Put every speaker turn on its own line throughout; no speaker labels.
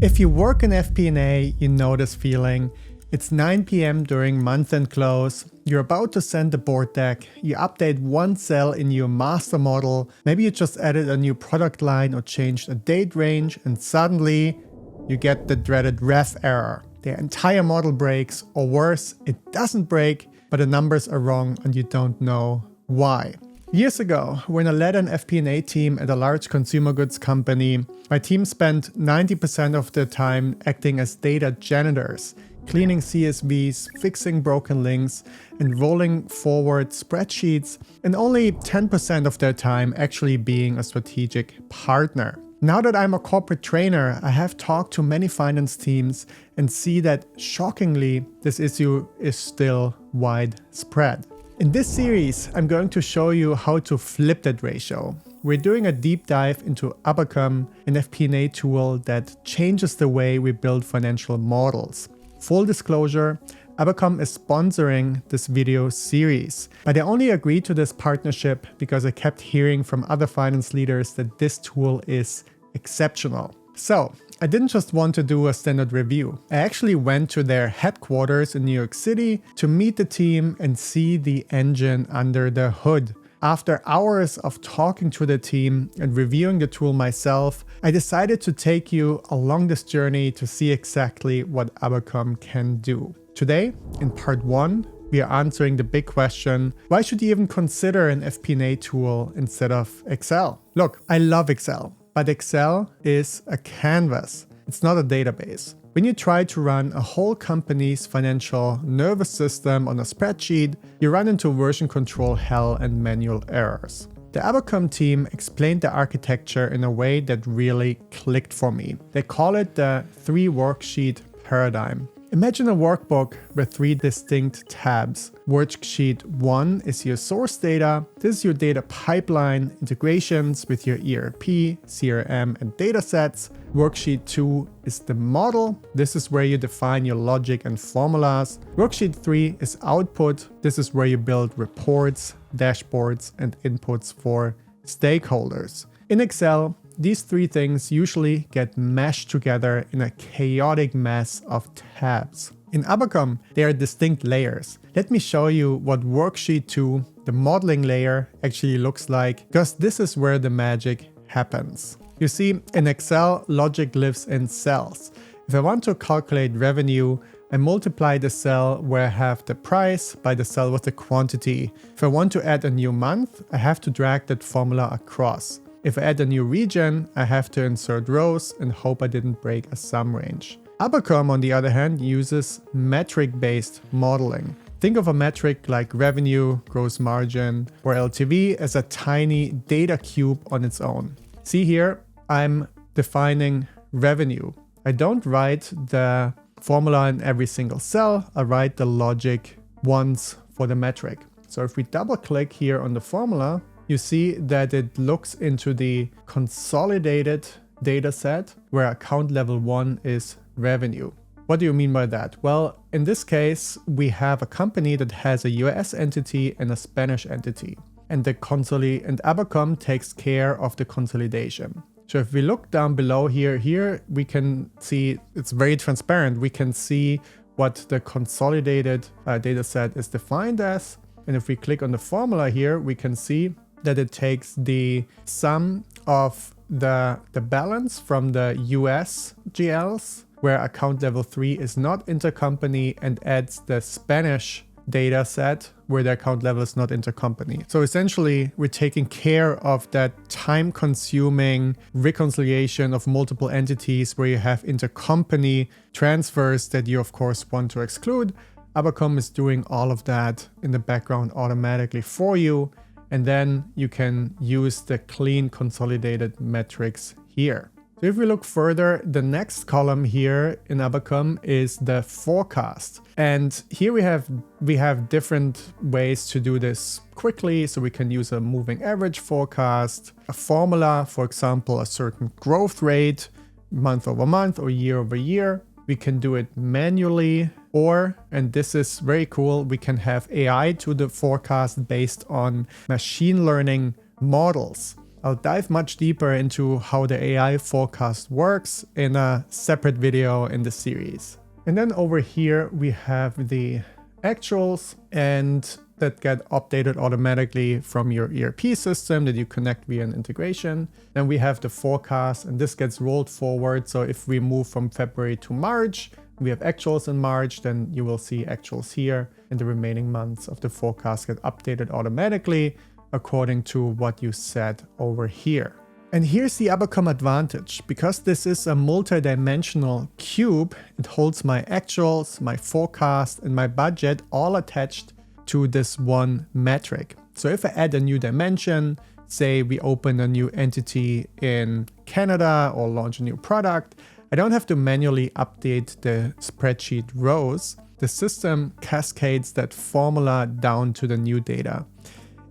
If you work in FP&A, you know this feeling. It's 9 p.m. during month-end close, you're about to send the board deck, you update one cell in your master model, maybe you just added a new product line or changed a date range, and suddenly you get the dreaded ref error. The entire model breaks, or worse, it doesn't break, but the numbers are wrong and you don't know why. Years ago, when I led an FP&A team at a large consumer goods company, my team spent 90% of their time acting as data janitors, cleaning CSVs, fixing broken links, and rolling forward spreadsheets, and only 10% of their time actually being a strategic partner. Now that I'm a corporate trainer, I have talked to many finance teams and see that, shockingly, this issue is still widespread. In this series, I'm going to show you how to flip that ratio. We're doing a deep dive into Abacum, an FP&A tool that changes the way we build financial models. Full disclosure, Abacum is sponsoring this video series, but I only agreed to this partnership because I kept hearing from other finance leaders that this tool is exceptional. So, I didn't just want to do a standard review. I actually went to their headquarters in New York City to meet the team and see the engine under the hood. After hours of talking to the team and reviewing the tool myself, I decided to take you along this journey to see exactly what Abacum can do. Today, in part 1, we are answering the big question, why should you even consider an FP&A tool instead of Excel? Look, I love Excel. But Excel is a canvas. It's not a database. When you try to run a whole company's financial nervous system on a spreadsheet, you run into version control hell and manual errors. The Abacum team explained the architecture in a way that really clicked for me. They call it the three-worksheet paradigm. Imagine a workbook with 3 distinct tabs. Worksheet 1 is your source data. This is your data pipeline, integrations with your ERP, CRM, and datasets. Worksheet 2 is the model. This is where you define your logic and formulas. Worksheet 3 is output. This is where you build reports, dashboards, and inputs for stakeholders. In Excel, these 3 things usually get meshed together in a chaotic mess of tabs. In Abacum, they are distinct layers. Let me show you what Worksheet 2, the modeling layer, actually looks like, because this is where the magic happens. You see, in Excel, logic lives in cells. If I want to calculate revenue, I multiply the cell where I have the price by the cell with the quantity. If I want to add a new month, I have to drag that formula across. If I add a new region, I have to insert rows and hope I didn't break a sum range. Abacum, on the other hand, uses metric-based modeling. Think of a metric like revenue, gross margin, or LTV as a tiny data cube on its own. See here, I'm defining revenue. I don't write the formula in every single cell, I write the logic once for the metric. So if we double click here on the formula, you see that it looks into the consolidated data set where account level 1 is revenue. What do you mean by that? Well, in this case, we have a company that has a US entity and a Spanish entity. And Abacum takes care of the consolidation. So if we look down below here we can see it's very transparent. We can see what the consolidated data set is defined as. And if we click on the formula here, we can see that it takes the sum of the balance from the US GLs, where account level 3 is not intercompany, and adds the Spanish data set where the account level is not intercompany. So essentially, we're taking care of that time-consuming reconciliation of multiple entities where you have intercompany transfers that you, of course, want to exclude. Abacum is doing all of that in the background automatically for you. And then you can use the clean consolidated metrics here. So if we look further, the next column here in Abacum is the forecast. And here we have different ways to do this quickly. So we can use a moving average forecast, a formula, for example, a certain growth rate, month over month or year over year. We can do it manually, or, and this is very cool, we can have AI to the forecast based on machine learning models. I'll dive much deeper into how the AI forecast works in a separate video in the series. And then over here we have the actuals, and that get updated automatically from your ERP system that you connect via an integration. Then we have the forecast, and this gets rolled forward. So if we move from February to March, we have actuals in March, then you will see actuals here, and the remaining months of the forecast get updated automatically according to what you set over here. And here's the Abacum advantage. Because this is a multi-dimensional cube, it holds my actuals, my forecast, and my budget all attached to this one metric. So if I add a new dimension, say we open a new entity in Canada or launch a new product, I don't have to manually update the spreadsheet rows. The system cascades that formula down to the new data.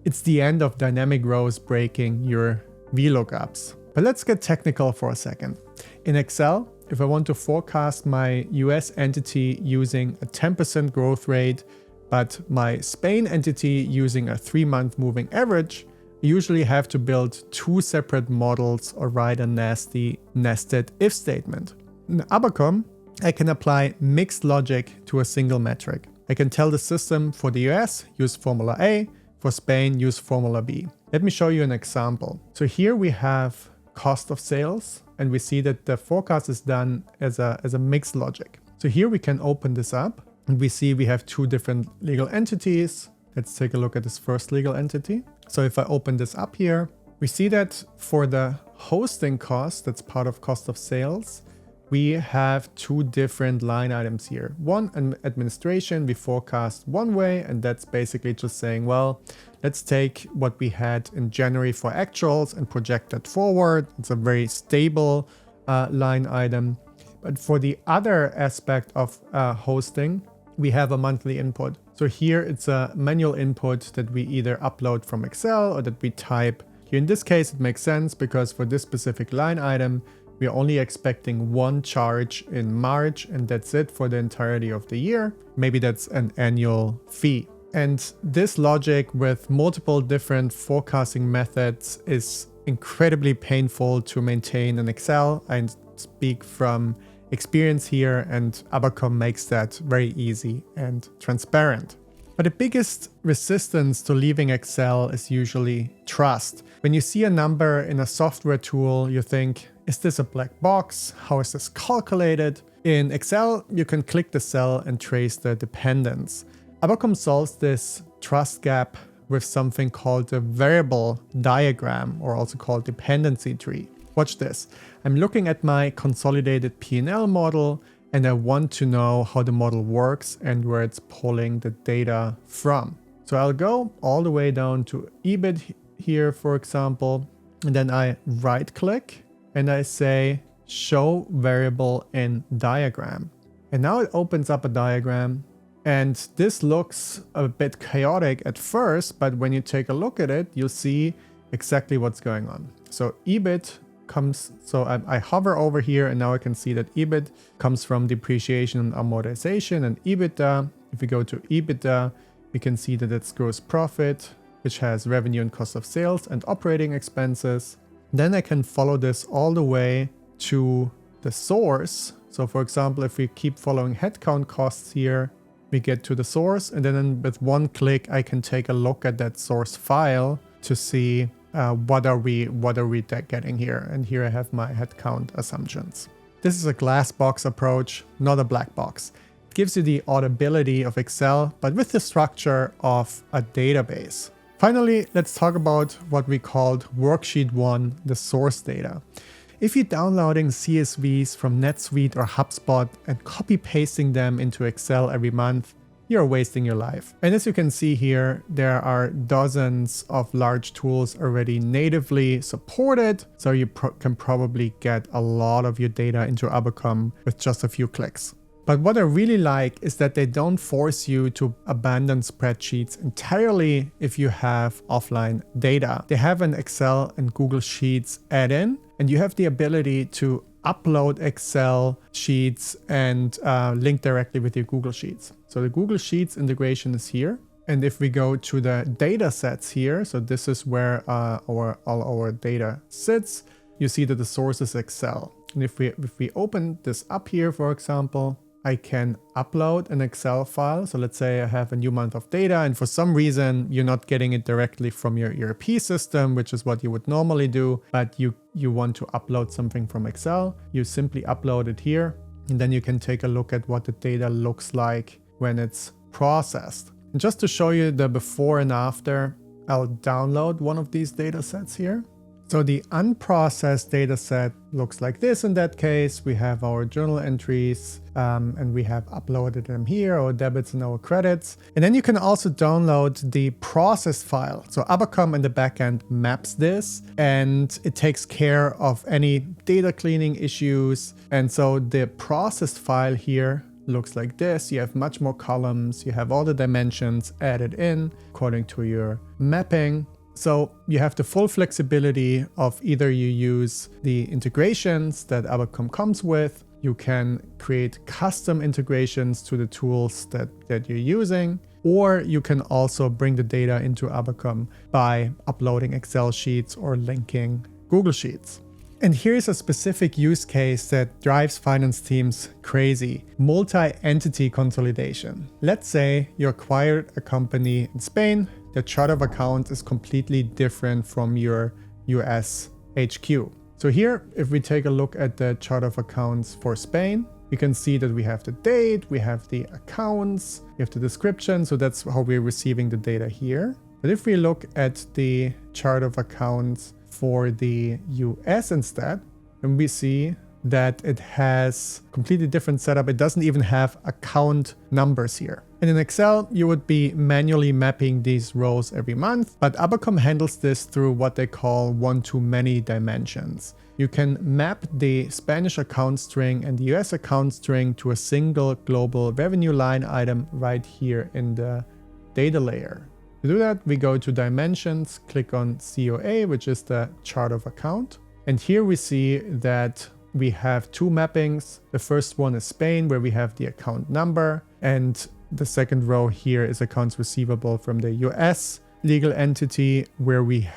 It's the end of dynamic rows breaking your VLOOKUPs. But let's get technical for a second. In Excel, if I want to forecast my US entity using a 10% growth rate, but my Spain entity using a 3-month moving average, I usually have to build 2 separate models or write a nasty nested if statement. In Abacum, I can apply mixed logic to a single metric. I can tell the system for the US, use formula A, for Spain, use formula B. Let me show you an example. So here we have cost of sales, and we see that the forecast is done as a mixed logic. So here we can open this up, and we see we have 2 different legal entities. Let's take a look at this first legal entity. So if I open this up here, we see that for the hosting cost, that's part of cost of sales, we have 2 different line items here. One, administration, we forecast one way, and that's basically just saying, well, let's take what we had in January for actuals and project that forward. It's a very stable line item. But for the other aspect of hosting, we have a monthly input. So here it's a manual input that we either upload from Excel or that we type. Here in this case, it makes sense because for this specific line item, we are only expecting 1 charge in March, and that's it for the entirety of the year. Maybe that's an annual fee. And this logic with multiple different forecasting methods is incredibly painful to maintain in Excel. I speak from experience here, and Abacum makes that very easy and transparent. But the biggest resistance to leaving Excel is usually trust. When you see a number in a software tool, you think, is this a black box? How is this calculated? In Excel, you can click the cell and trace the dependence. Abacum solves this trust gap with something called the variable diagram, or also called dependency tree. Watch this. I'm looking at my consolidated P&L model, and I want to know how the model works and where it's pulling the data from. So I'll go all the way down to EBIT here, for example, and then I right click and I say show variable in diagram. And now it opens up a diagram, and this looks a bit chaotic at first, but when you take a look at it, you'll see exactly what's going on. So EBIT comes, so I hover over here, and now I can see that EBIT comes from depreciation and amortization, and EBITDA. If we go to EBITDA, we can see that it's gross profit, which has revenue and cost of sales and operating expenses. Then I can follow this all the way to the source. So for example, if we keep following headcount costs here, we get to the source, and then with one click, I can take a look at that source file to see what are we getting here. And here I have my headcount assumptions. This is a glass box approach, not a black box. It gives you the audibility of Excel, but with the structure of a database. Finally, let's talk about what we called worksheet 1, the source data. If you're downloading CSVs from NetSuite or HubSpot and copy pasting them into Excel every month, you're wasting your life. And as you can see here, there are dozens of large tools already natively supported, so you can probably get a lot of your data into Abacum with just a few clicks. But what I really like is that they don't force you to abandon spreadsheets entirely if you have offline data. They have an Excel and Google Sheets add-in, and you have the ability to upload Excel sheets and link directly with your Google Sheets. So the Google Sheets integration is here. And if we go to the data sets here, so this is where all our data sits, you see that the source is Excel. And if we open this up here, for example, I can upload an Excel file. So let's say I have a new month of data, and for some reason you're not getting it directly from your ERP system, which is what you would normally do, but you want to upload something from Excel. You simply upload it here, and then you can take a look at what the data looks like when it's processed. And just to show you the before and after, I'll download one of these data sets here. So the unprocessed data set looks like this. In that case, we have our journal entries and we have uploaded them here, our debits and our credits. And then you can also download the processed file. So Abacum in the backend maps this and it takes care of any data cleaning issues. And so the processed file here looks like this. You have much more columns. You have all the dimensions added in according to your mapping. So you have the full flexibility of either you use the integrations that Abacum comes with, you can create custom integrations to the tools that you're using, or you can also bring the data into Abacum by uploading Excel sheets or linking Google Sheets. And here's a specific use case that drives finance teams crazy: multi-entity consolidation. Let's say you acquired a company in Spain. The chart of accounts is completely different from your US HQ. So here, if we take a look at the chart of accounts for Spain, we can see that we have the date, we have the accounts, we have the description. So that's how we're receiving the data here. But if we look at the chart of accounts for the US instead, then we see that it has completely different setup. It doesn't even have account numbers here. And in Excel, you would be manually mapping these rows every month, but Abacum handles this through what they call one-to-many dimensions. You can map the Spanish account string and the US account string to a single global revenue line item right here in the data layer. To do that, we go to Dimensions, click on COA, which is the chart of account. And here we see that we have two mappings. The first one is Spain, where we have the account number, and the second row here is accounts receivable from the US legal entity, where we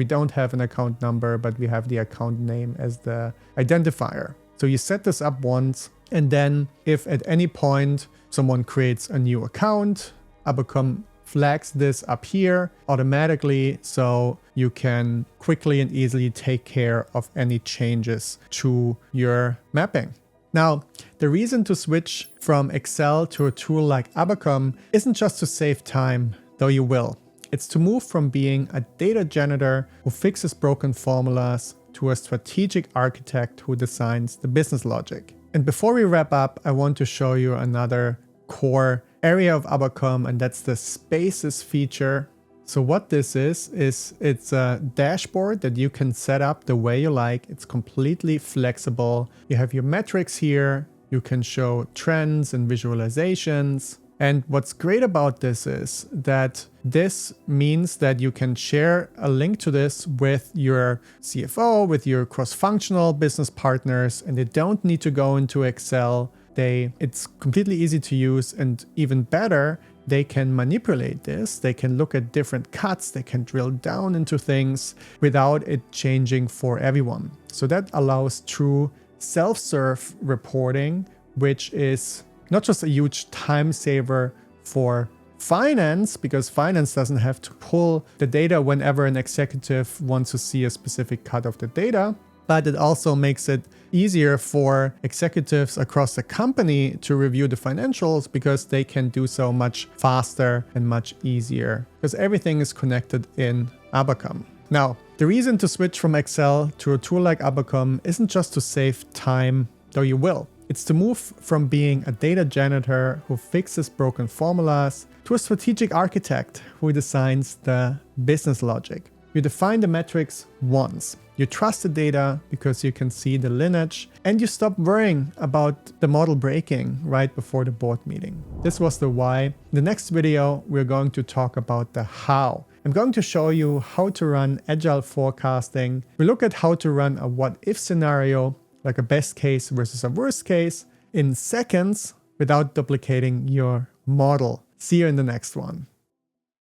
don't have an account number, but we have the account name as the identifier. So you set this up once, and then if at any point someone creates a new account, Abacum flags this up here automatically, so you can quickly and easily take care of any changes to your mapping. Now, the reason to switch from Excel to a tool like Abacum isn't just to save time, though you will. It's to move from being a data janitor who fixes broken formulas to a strategic architect who designs the business logic. And before we wrap up, I want to show you another core area of Abacum, and that's the spaces feature. So what this is it's a dashboard that you can set up the way you like. It's completely flexible. You have your metrics here. You can show trends and visualizations. And what's great about this is that this means that you can share a link to this with your CFO, with your cross-functional business partners, and they don't need to go into Excel. It's completely easy to use, and even better, they can manipulate this. They can look at different cuts. They can drill down into things without it changing for everyone. So that allows true self-serve reporting, which is not just a huge time saver for finance, because finance doesn't have to pull the data whenever an executive wants to see a specific cut of the data, but it also makes it easier for executives across the company to review the financials, because they can do so much faster and much easier, because everything is connected in Abacum. Now, the reason to switch from Excel to a tool like Abacum isn't just to save time, though you will. It's to move from being a data janitor who fixes broken formulas to a strategic architect who designs the business logic. You define the metrics once. You trust the data because you can see the lineage, and you stop worrying about the model breaking right before the board meeting. This was the why. In the next video, we're going to talk about the how. I'm going to show you how to run agile forecasting. We look at how to run a what-if scenario, like a best case versus a worst case, in seconds without duplicating your model. See you in the next one.